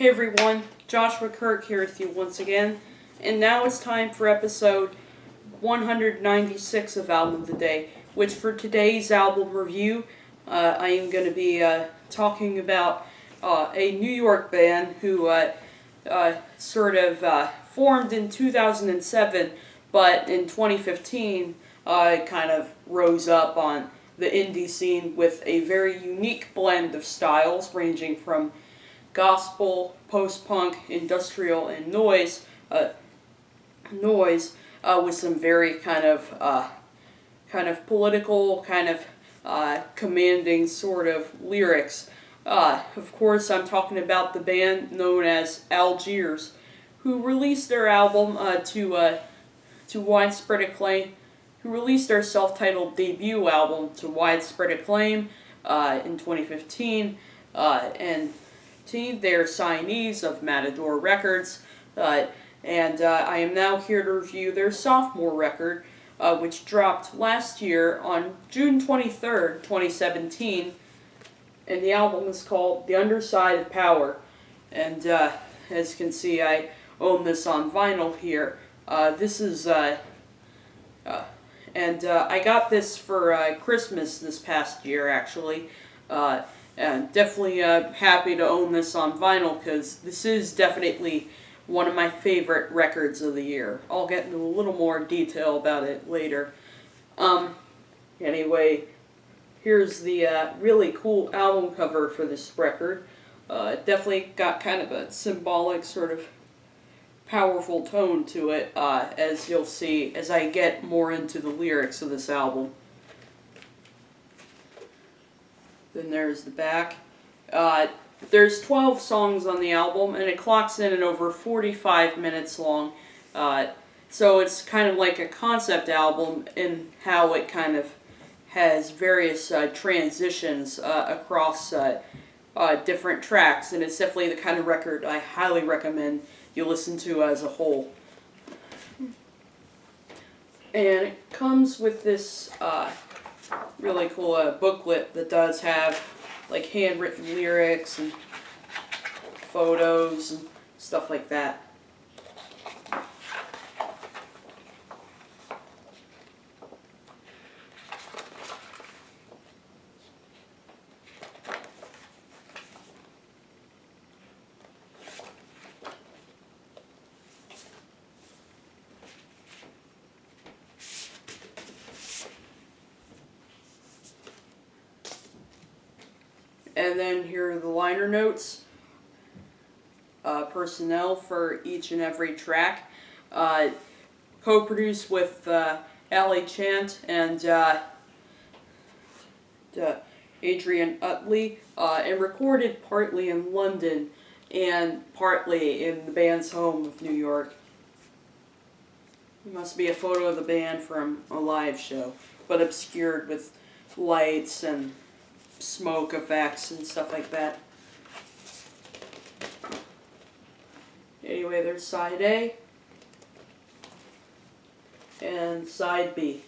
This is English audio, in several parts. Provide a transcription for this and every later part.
Hey everyone, Joshua Kirk here with you once again, and now it's time for episode 196 of Album of the Day, which for today's album review, I am going to be talking about a New York band who formed in 2007, but in 2015 kind of rose up on the indie scene with a very unique blend of styles ranging from gospel, post-punk, industrial, and noise, with some very kind of political, commanding sort of lyrics. Of course, I'm talking about the band known as Algiers, who released their album to widespread acclaim. Who released their self-titled debut album to widespread acclaim in 2015, and they're signees of Matador Records, and I am now here to review their sophomore record, which dropped last year on June 23rd, 2017, and the album is called The Underside of Power, and as you can see, I own this on vinyl here. I got this for Christmas this past year, actually. And definitely happy to own this on vinyl, because this is definitely one of my favorite records of the year. I'll get into a little more detail about it later. Anyway, here's the really cool album cover for this record. Definitely got kind of a symbolic sort of powerful tone to it, as you'll see as I get more into the lyrics of this album. Then there's the back. There's 12 songs on the album, and it clocks in at over 45 minutes long. So it's kind of like a concept album in how it kind of has various transitions across different tracks, and it's definitely the kind of record I highly recommend you listen to as a whole. And it comes with this really cool booklet that does have like handwritten lyrics and photos and stuff like that. And then here are the liner notes, personnel for each and every track, co-produced with Ali Chant and Adrian Utley, and recorded partly in London and partly in the band's home of New York. It must be a photo of the band from a live show, but obscured with lights and smoke effects and stuff like that. Anyway, there's side A and side B.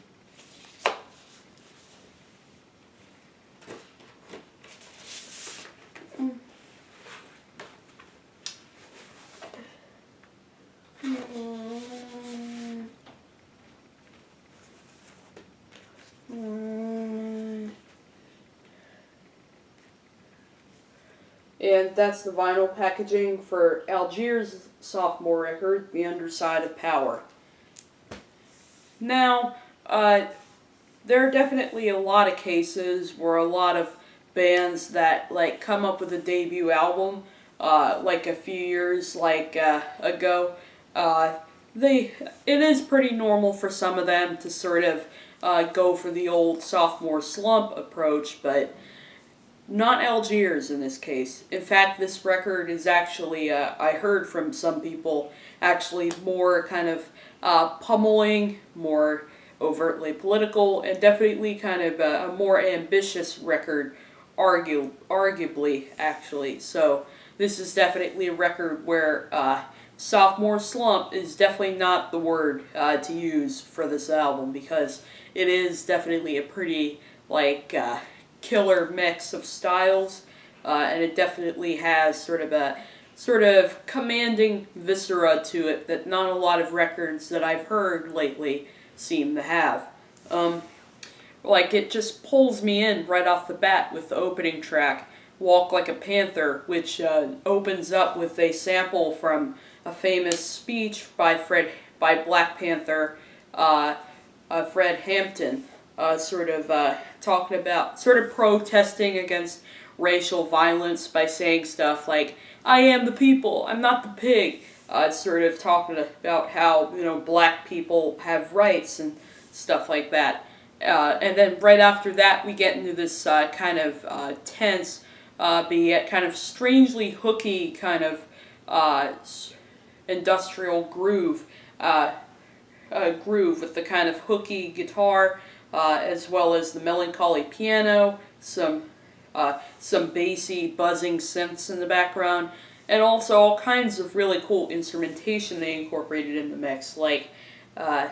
And that's the vinyl packaging for Algiers' sophomore record, The Underside of Power. Now, there are definitely a lot of cases where a lot of bands that come up with a debut album, like a few years ago, it is pretty normal for some of them to sort of go for the old sophomore slump approach, but not Algiers in this case. In fact, this record is actually, I heard from some people, actually more kind of pummeling, more overtly political, and definitely kind of a more ambitious record, arguably, actually. So this is definitely a record where sophomore slump is definitely not the word to use for this album, because it is definitely a pretty, killer mix of styles, and it definitely has sort of a sort of commanding viscera to it that not a lot of records that I've heard lately seem to have. Like, it just pulls me in right off the bat with the opening track, Walk Like a Panther, which opens up with a sample from a famous speech by Black Panther, Fred Hampton, sort of protesting against racial violence by saying stuff like, I am the people, I'm not the pig. Sort of talking about how, black people have rights and stuff like that. And then right after that, we get into this kind of tense, but yet kind of strangely hooky kind of industrial groove with the kind of hooky guitar, as well as the melancholy piano, some bassy buzzing synths in the background, and also all kinds of really cool instrumentation they incorporated in the mix. Like I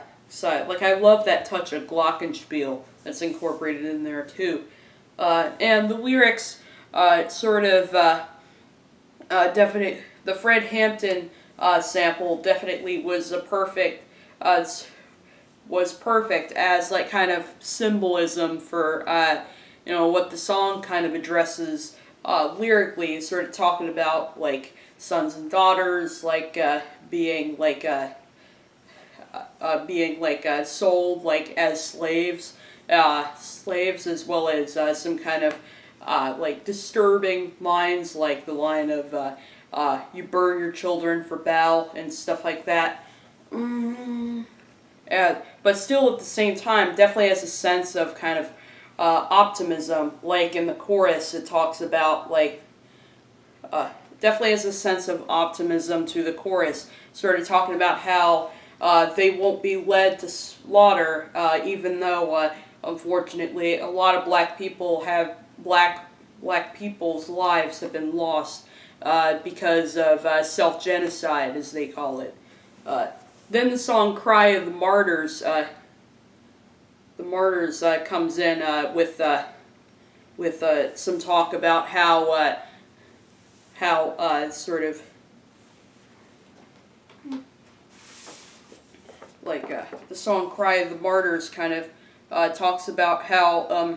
love that touch of glockenspiel that's incorporated in there too. And the lyrics, the Fred Hampton sample definitely was perfect as like kind of symbolism for what the song kind of addresses lyrically, sort of talking about like sons and daughters, like being sold like as slaves, as well as some kind of like disturbing lines, like the line of you burn your children for Baal and stuff like that. But still at the same time, definitely has a sense of kind of optimism. Like in the chorus, it talks about like definitely has a sense of optimism to the chorus. Sort of talking about how they won't be led to slaughter, even though unfortunately a lot of black people's lives have been lost because of self-genocide, as they call it. Then the song "Cry of the Martyrs." The Martyrs comes in with some talk about how sort of like the song "Cry of the Martyrs" kind of talks about how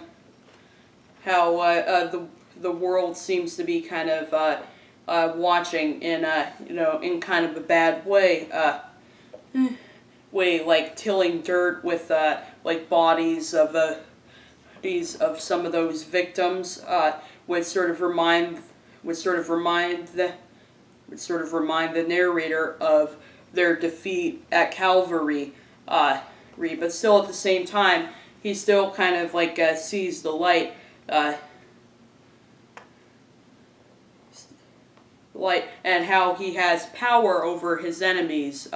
the world seems to be kind of watching in in kind of a bad way. Like tilling dirt with like bodies of some of those victims would sort of remind the narrator of their defeat at Calvary. But still at the same time, he still kind of like sees the light. And how he has power over his enemies.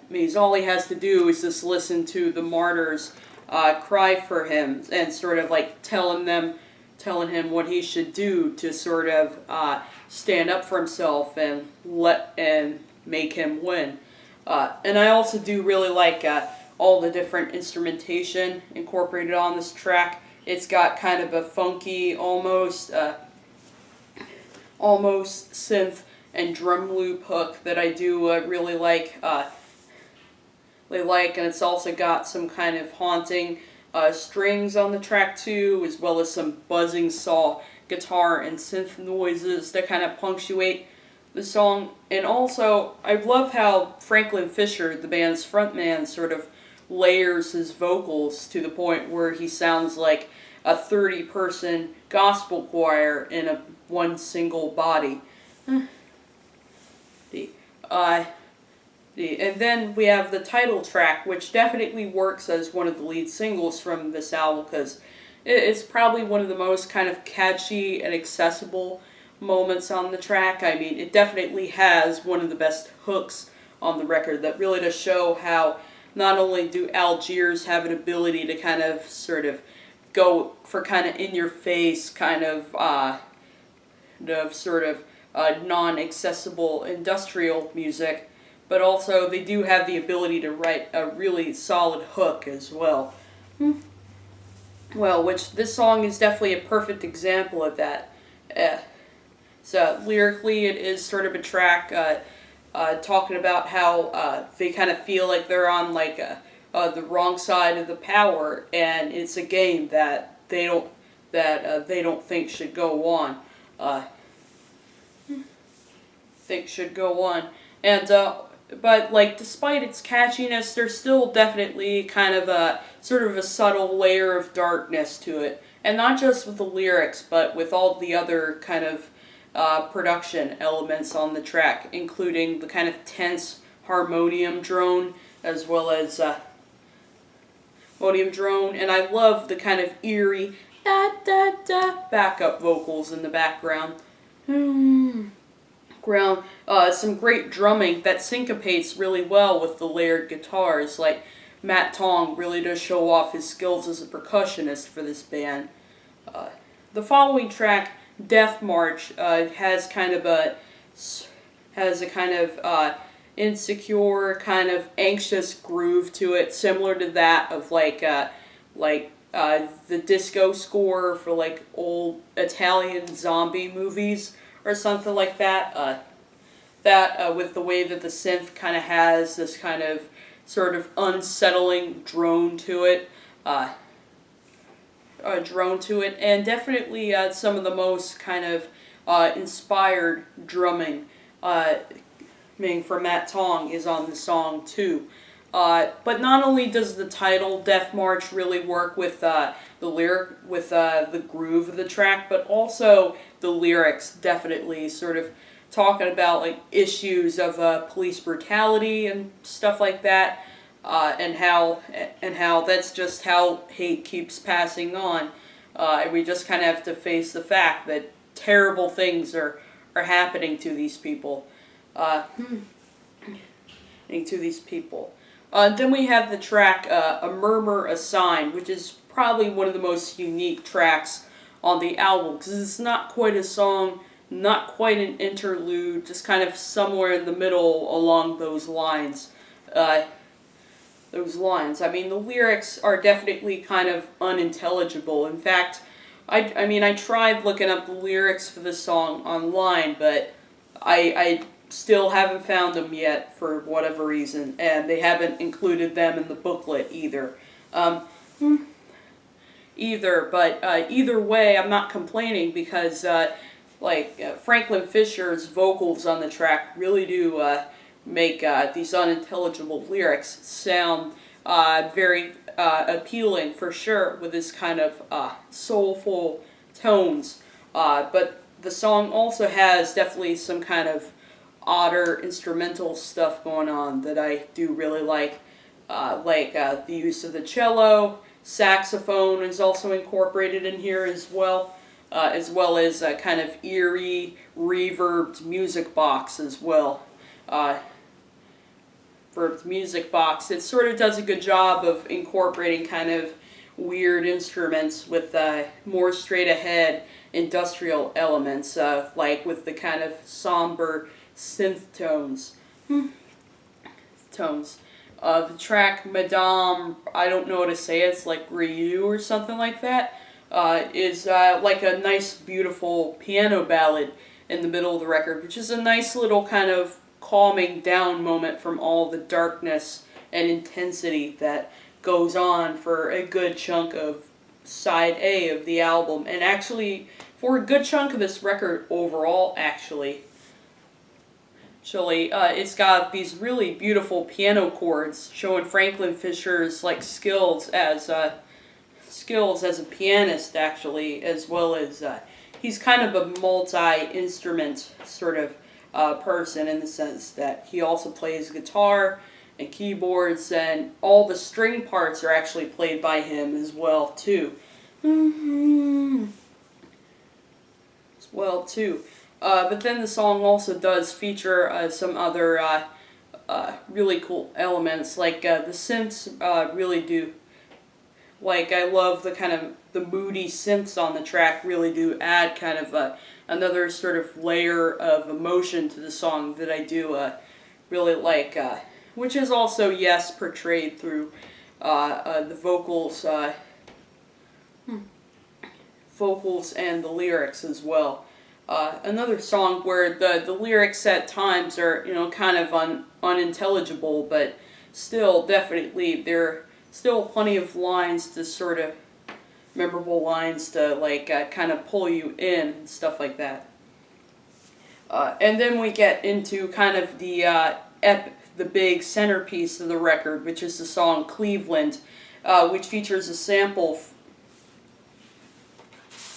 Means all he has to do is just listen to the martyrs cry for him and sort of like telling him what he should do to sort of stand up for himself and make him win. And I also do really like all the different instrumentation incorporated on this track. It's got kind of a funky, almost synth and drum loop hook that I do really like. And it's also got some kind of haunting strings on the track too, as well as some buzzing saw guitar and synth noises that kind of punctuate the song. And also, I love how Franklin Fisher, the band's frontman, sort of layers his vocals to the point where he sounds like a 30-person gospel choir in one single body. And then we have the title track, which definitely works as one of the lead singles from this album, because it's probably one of the most kind of catchy and accessible moments on the track. I mean, it definitely has one of the best hooks on the record that really does show how not only do Algiers have an ability to kind of sort of go for kind of in-your-face kind of non-accessible industrial music, but also they do have the ability to write a really solid hook as well. Well, which this song is definitely a perfect example of that. So lyrically, it is sort of a track talking about how they kind of feel like they're on like the wrong side of the power, and it's a game that they don't think should go on. Uh, think should go on, and but like despite its catchiness, there's still definitely kind of a sort of a subtle layer of darkness to it, and not just with the lyrics, but with all the other kind of production elements on the track, including the kind of tense harmonium drone, as well as harmonium drone, and I love the kind of eerie da da da backup vocals in the background. Some great drumming that syncopates really well with the layered guitars. Like Matt Tong really does show off his skills as a percussionist for this band. The following track, Death March, has a kind of insecure, kind of anxious groove to it, similar to that of the disco score for like old Italian zombie movies or something like that. With the way that the synth kind of has this kind of sort of unsettling drone to it. And definitely some of the most kind of inspired drumming from Matt Tong is on the song too. But not only does the title Death March really work with the groove of the track, but also the lyrics definitely sort of talking about like issues of police brutality and stuff like that. And how that's just how hate keeps passing on. And we just kind of have to face the fact that terrible things are happening to these people. Then we have the track A Murmur, a Sign, which is probably one of the most unique tracks on the album, because it's not quite a song, not quite an interlude, just kind of somewhere in the middle along those lines. I mean, the lyrics are definitely kind of unintelligible. In fact, I tried looking up the lyrics for this song online, but I still haven't found them yet for whatever reason, and they haven't included them in the booklet either. Either way, I'm not complaining because, Franklin Fisher's vocals on the track really do make these unintelligible lyrics sound very appealing for sure with this kind of soulful tones. But the song also has definitely some kind of odder instrumental stuff going on that I do really like the use of the cello. Saxophone is also incorporated in here as well as a kind of eerie, reverbed music box as well. For its music box, it sort of does a good job of incorporating kind of weird instruments with more straight-ahead industrial elements, like with the kind of somber synth tones. The track Madame, I don't know how to say it, it's like Ryu or something like that, is like a nice, beautiful piano ballad in the middle of the record, which is a nice little kind of calming down moment from all the darkness and intensity that goes on for a good chunk of side A of the album, and actually for a good chunk of this record overall, actually. It's got these really beautiful piano chords showing Franklin Fisher's like skills as a pianist, actually, as well as he's kind of a multi-instrument sort of person in the sense that he also plays guitar and keyboards, and all the string parts are actually played by him as well too. But then the song also does feature some other really cool elements, like the synths really do. Like, I love the kind of the moody synths on the track really do add kind of another sort of layer of emotion to the song that I do really like, which is also, yes, portrayed through the vocals and the lyrics as well. Another song where the lyrics at times are, kind of unintelligible, but still definitely there are still plenty of lines to sort of memorable lines to like kind of pull you in and stuff like that. And then we get into kind of the big centerpiece of the record, which is the song Cleveland, which features a sample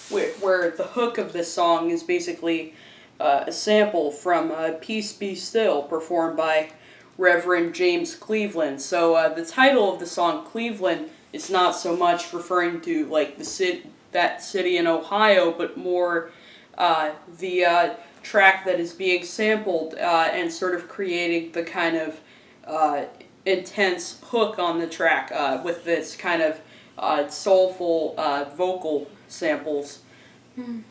where the hook of this song is basically a sample from Peace Be Still, performed by Reverend James Cleveland. So the title of the song Cleveland is not so much referring to like that city in Ohio, but more the track that is being sampled and sort of creating the kind of intense hook on the track with this kind of soulful vocal samples. And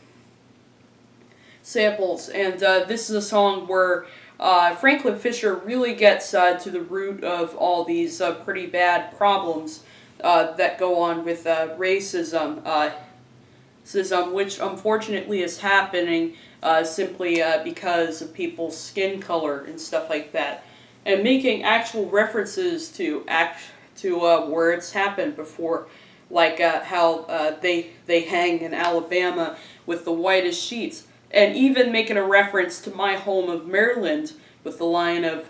this is a song where Franklin Fisher really gets to the root of all these pretty bad problems that go on with racism, which unfortunately is happening simply because of people's skin color and stuff like that, and making actual references to where it's happened before, like how they hang in Alabama with the whitest sheets, and even making a reference to my home of Maryland with the line of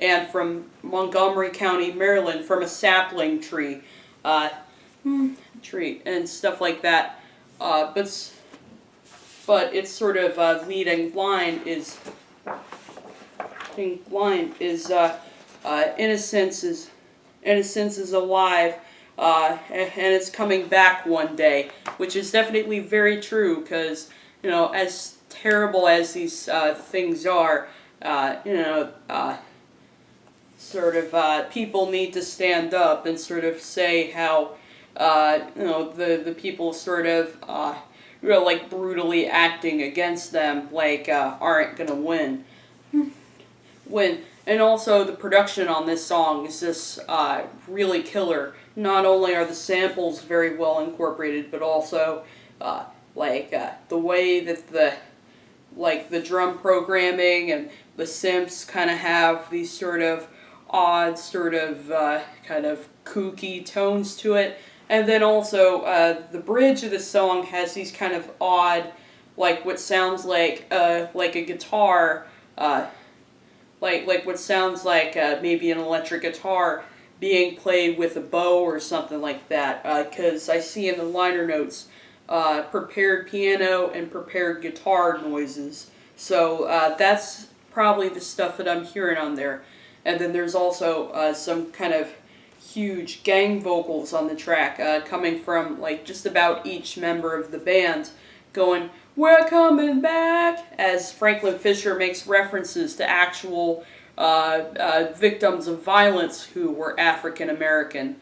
and from Montgomery County, Maryland, from a sapling tree, and stuff like that. But its sort of leading line is innocence is alive, and it's coming back one day, which is definitely very true, because as terrible as these things are, people need to stand up and sort of say how the people sort of like brutally acting against them aren't gonna win. And also the production on this song is just really killer. Not only are the samples very well incorporated, but also the way that the drum programming and the synths kind of have these sort of odd, sort of kind of kooky tones to it. And then also the bridge of the song has these kind of odd, what sounds like a guitar, like what sounds like maybe an electric guitar being played with a bow or something like that. Because I see in the liner notes prepared piano and prepared guitar noises. So that's probably the stuff that I'm hearing on there. And then there's also some kind of huge gang vocals on the track coming from just about each member of the band, going, "We're coming back," as Franklin Fisher makes references to actual victims of violence who were African American.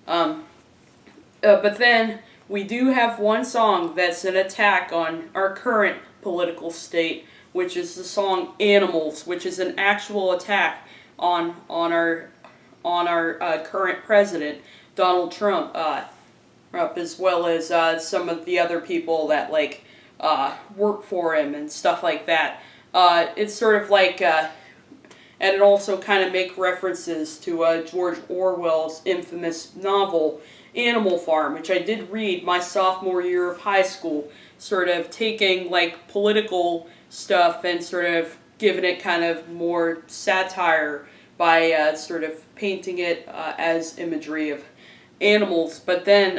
But then we do have one song that's an attack on our current political state, which is the song "Animals," which is an actual attack on our current president, Donald Trump, as well as some of the other people that work for him and stuff like that. It's sort of and it also kind of make references to George Orwell's infamous novel Animal Farm, which I did read my sophomore year of high school, sort of taking political stuff and sort of giving it kind of more satire by sort of painting it as imagery of animals. But then,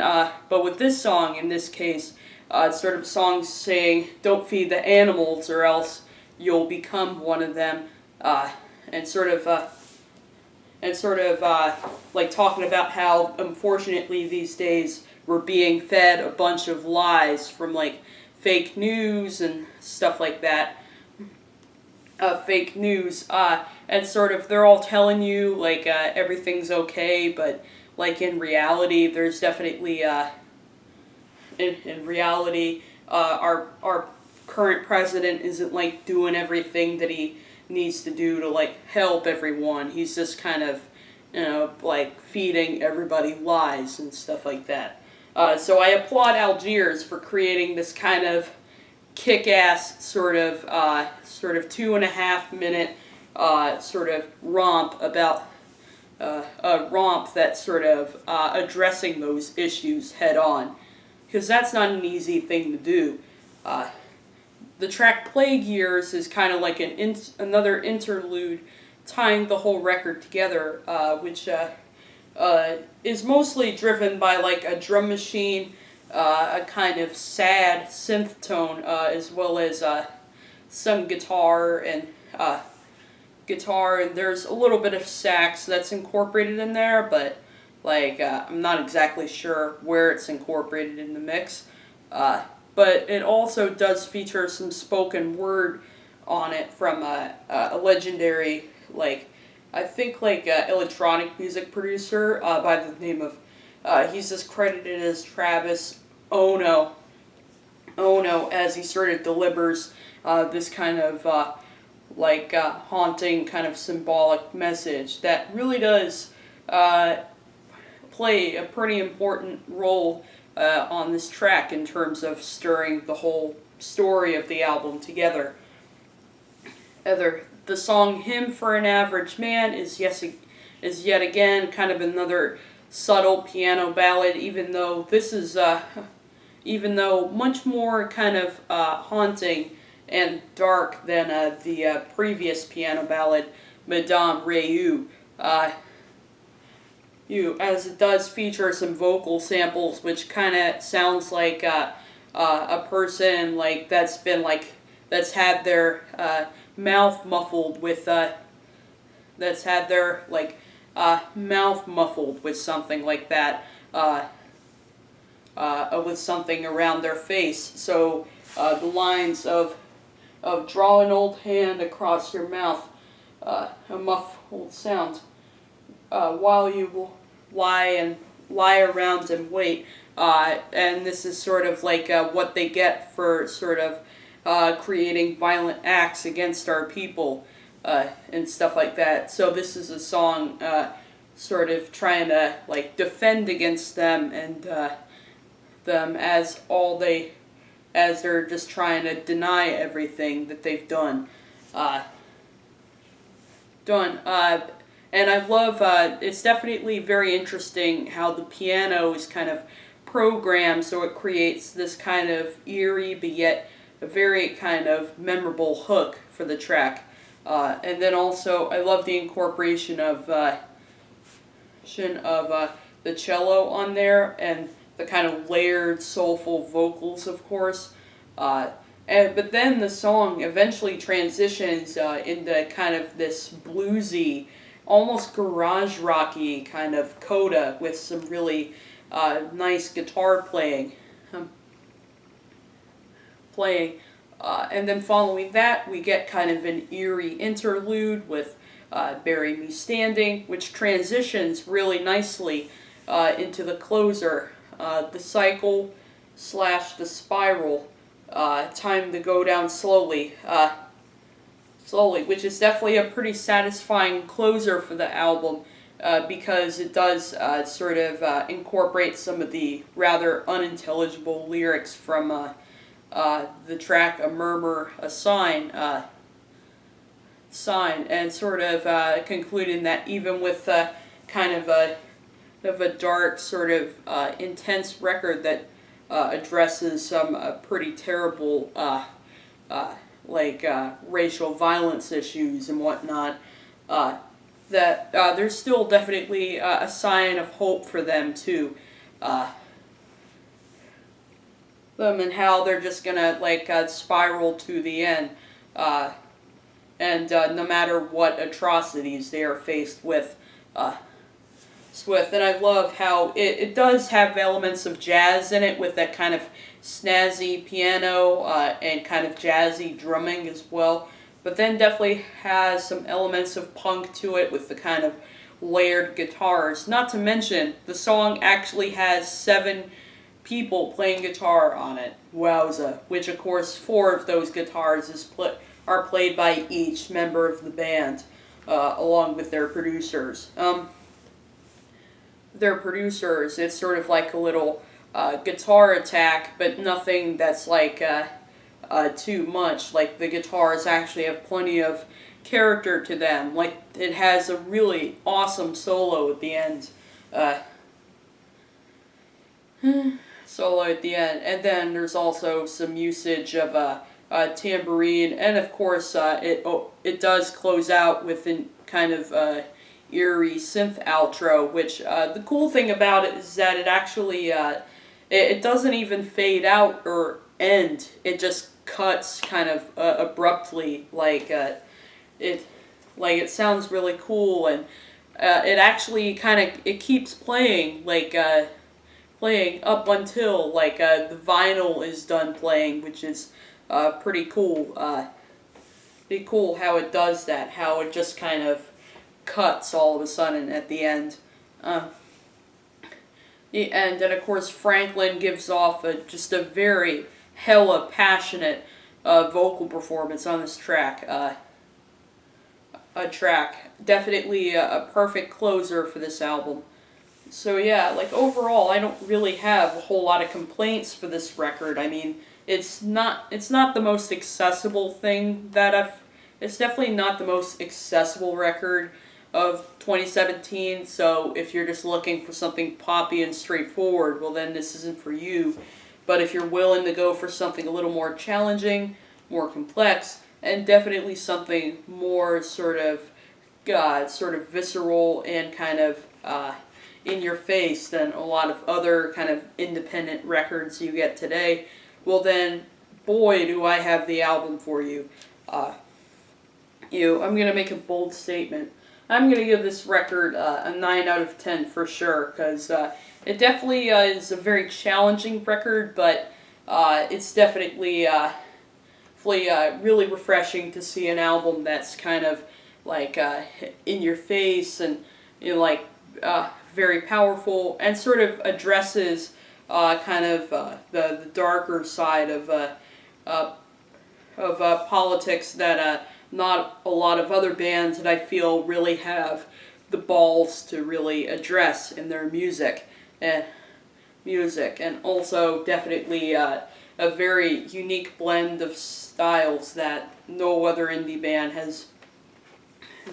but with this song, in this case, it's sort of songs saying, "Don't feed the animals or else you'll become one of them," and sort of talking about how, unfortunately, these days we're being fed a bunch of lies from fake news and stuff like that. Fake news, and sort of they're all telling you everything's okay, but in reality, there's definitely in reality, our current president isn't doing everything that he needs to do to help everyone. He's just kind of feeding everybody lies and stuff like that. So I applaud Algiers for creating this kind of kick-ass sort of 2.5 minute sort of romp about a romp that's sort of addressing those issues head on, because that's not an easy thing to do. The track Plague Years is kind of like another interlude tying the whole record together, which is mostly driven by like a drum machine, a kind of sad synth tone, as well as some guitar, and there's a little bit of sax that's incorporated in there, but like I'm not exactly sure where it's incorporated in the mix. But it also does feature some spoken word on it from a legendary, like, I think like electronic music producer by the name of, he's just credited as Travis Ono, as he sort of delivers this kind of haunting, kind of symbolic message that really does play a pretty important role on this track in terms of stirring the whole story of the album together. The song "Hymn for an Average Man" is yet again kind of another subtle piano ballad, even though this is much more kind of haunting and dark than the previous piano ballad, Madame Rayu. As it does feature some vocal samples, which kind of sounds like a person like that's had their mouth muffled with mouth muffled with something like that, with something around their face. So the lines of draw an old hand across your mouth, a muffled sound, while you lie around and wait. And this is sort of like what they get for sort of creating violent acts against our people and stuff like that. So this is a song sort of trying to like defend against them and them as they're just trying to deny everything that they've done. And I love, it's definitely very interesting how the piano is kind of programmed so it creates this kind of eerie but yet a very kind of memorable hook for the track. And then also I love the incorporation of the cello on there and the kind of layered soulful vocals, of course. But then the song eventually transitions into kind of this bluesy, almost garage rocky kind of coda with some really nice guitar playing. And then following that, we get kind of an eerie interlude with Bury Me Standing, which transitions really nicely into the closer, the cycle / the spiral, time to go down slowly, which is definitely a pretty satisfying closer for the album, because it does sort of incorporate some of the rather unintelligible lyrics from the track "A Murmur, a Sign," and sort of concluding that even with kind of a dark, sort of intense record that addresses some pretty terrible racial violence issues and whatnot, that there's still definitely a sign of hope for them too. Them and how they're just gonna spiral to the end, and no matter what atrocities they are faced with. And I love how it does have elements of jazz in it with that kind of snazzy piano and kind of jazzy drumming as well, but then definitely has some elements of punk to it with the kind of layered guitars. Not to mention, the song actually has 7 people playing guitar on it. Wowza. Which of course 4 of those guitars are played by each member of the band, along with their producers. It's sort of like a little guitar attack, but nothing that's like too much. Like the guitars actually have plenty of character to them. Like it has a really awesome solo at the end. Uh, Solo at the end, and then there's also some usage of a tambourine, and of course it does close out with a kind of eerie synth outro. Which the cool thing about it is that it actually it doesn't even fade out or end. It just cuts kind of abruptly, it sounds really cool, and it actually kind of it keeps playing playing up until the vinyl is done playing, which is pretty cool. Pretty cool how it does that. How it just kind of cuts all of a sudden at the end. And then of course Franklin gives off just a very hella passionate vocal performance on this track. Definitely a perfect closer for this album. So yeah, like overall, I don't really have a whole lot of complaints for this record. I mean, it's not the most accessible thing that it's definitely not the most accessible record of 2017. So if you're just looking for something poppy and straightforward, well then this isn't for you. But if you're willing to go for something a little more challenging, more complex, and definitely something more sort of visceral and kind of in your face than a lot of other kind of independent records you get today, well then, boy do I have the album for you. I'm going to make a bold statement. I'm going to give this record a 9 out of 10 for sure, because it definitely is a very challenging record, but it's definitely really refreshing to see an album that's kind of in your face and very powerful, and sort of addresses the darker side of politics that not a lot of other bands that I feel really have the balls to really address in their music, and also definitely a very unique blend of styles that no other indie band has,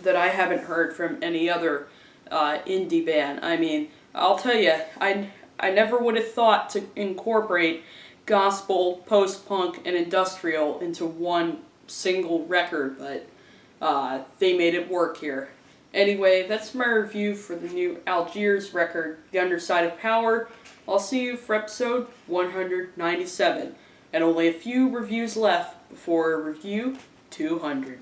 that I haven't heard from any other indie band. I mean, I'll tell you, I never would have thought to incorporate gospel, post-punk, and industrial into one single record, but they made it work here. Anyway, that's my review for the new Algiers record, The Underside of Power. I'll see you for episode 197, and only a few reviews left before review 200.